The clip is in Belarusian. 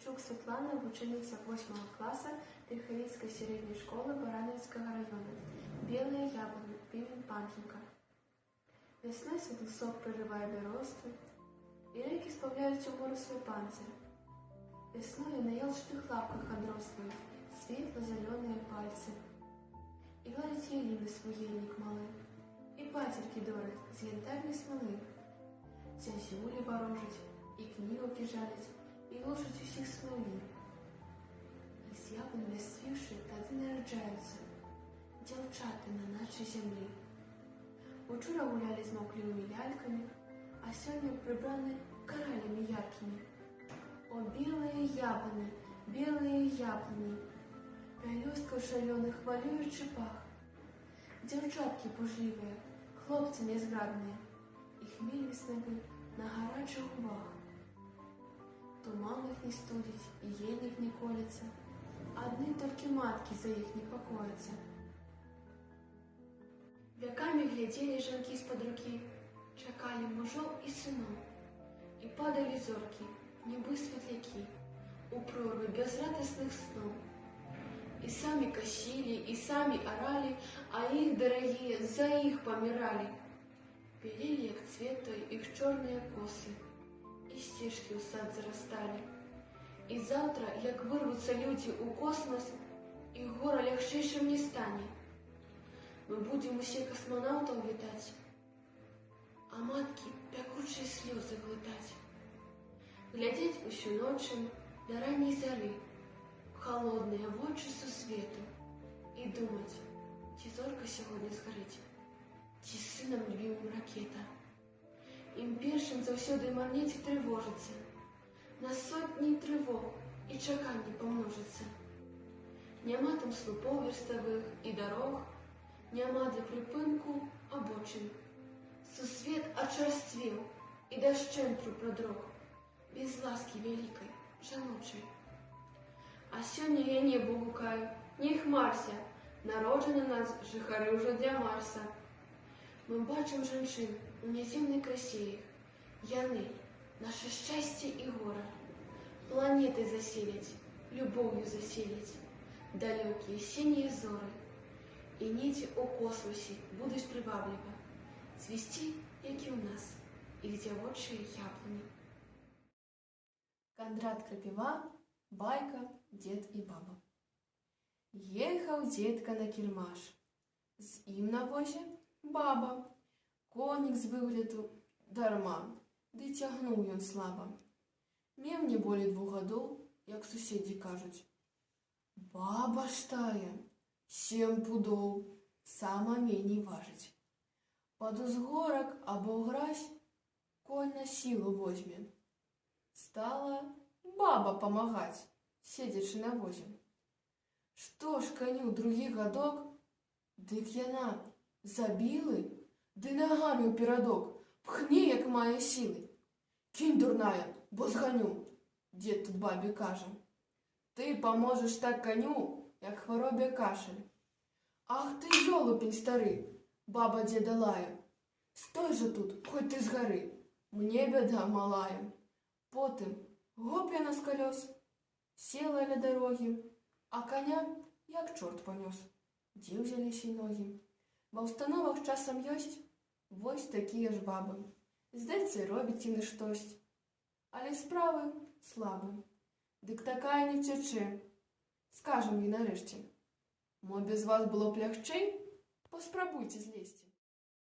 Ткачук Світлана, вучениця 8 класа Тихорецької середньої школи Баранівського району. Білые яблони, півень Панченко. Весной світлий сок прориває дорослі, і реки сплавляють у гору свій панцир. Весною на елчатых лапках отрослые светло-зеленые пальцы. И гладить елины свой ельник малый, и патерки дорог з янтарной смолы. Зязюли ворожить, и книгу жалить, и лошадь усіх смолі. І з яблонь вяствівши, тоді народжаються дівчата на нашій землі. Учора гуляли з мокрými ляльками, а сьогодні прибраны коралями яркими. О, белые яблони, пелюстков шаленых хвалюют шипах. Девчатки пужливые, хлопцы незграбные, и хмель весновый на горячих губах. Туман их не студить, и ельник не колется, одни только матки за их не покоятся. Веками глядели женки из-под руки, чекали мужов и сынов, и падали зорки, небы светляки, у прорвы безрадостных снов. И сами косили, и сами орали, а их дорогие за их помирали. Белели, як цвету, их черные косы, и стежки у сад зарастали. И завтра, як вырвутся люди у космос, их гора легчайшим не станет. Мы будем усе космонавтов витать, а матки пекучие слезы глотать. Глядеть усю ночью до ранней зари в холодные очи сусвету и думать, ті зорка сьогодні згорить, ті сином любимым ракета. Им першим завсёды марнеть и тревожиться, на сотні тривог і чаканні помножиться. Нема там слупов верстових і дорог, нема для припинку обочин. Сусвет очерствел и дощентру продрог, без ласки великой, жалучей. А сёння я небу гукаю, не хмарься, народжены нас жыхары ўжо для Марса. Мы бачым жанчын у няземнай красе іх, яны, наше шчасце і гора, планеты заселяць, любоўю заселяць, далёкія сінія зоры, і недзе ў космосе будуць прывабліва цвісці, як і ў нас, іх дзявочыя яблыні. Кондрат Крапива, байка «Дед и баба». Ехал дедка на кірмаш, з ім на возе баба. Конік з выгляду дарма, ды цягнуў ён слаба. Меў не болей 2 гадоў, як суседзі кажуць. Баба ж тая, 7 пудоў, сама меней важыць. Пад узгорак або гразь конь на сілу возьме. Стала баба памагаць, седзячы на возе. Што ж каню 2 гадок, дык яна забілы, ды нагамі ў перадок, пхне, як мае сілы. Кінь, дурная, бо зганю, дзед тут бабе кажа. Ты паможаш так каню, як хваробе кашаль. Ах ты, ёлупень стары, баба дзеда лае. Стой жа тут, хоць ты з гары, мне бяда малая. Потым гоп яна з калёс, села ля дарогі, а коня як чорт панёс. Дзе ўзяліся ногі? Ва ўстановах часам ёсць вось такія ж бабы. Здаецца, робіць іны штось, але справы слабы. Дык такая не цячэ. Скажам ёй нарэшце, мо без вас было б лягчэй? Паспрабуйце злезці.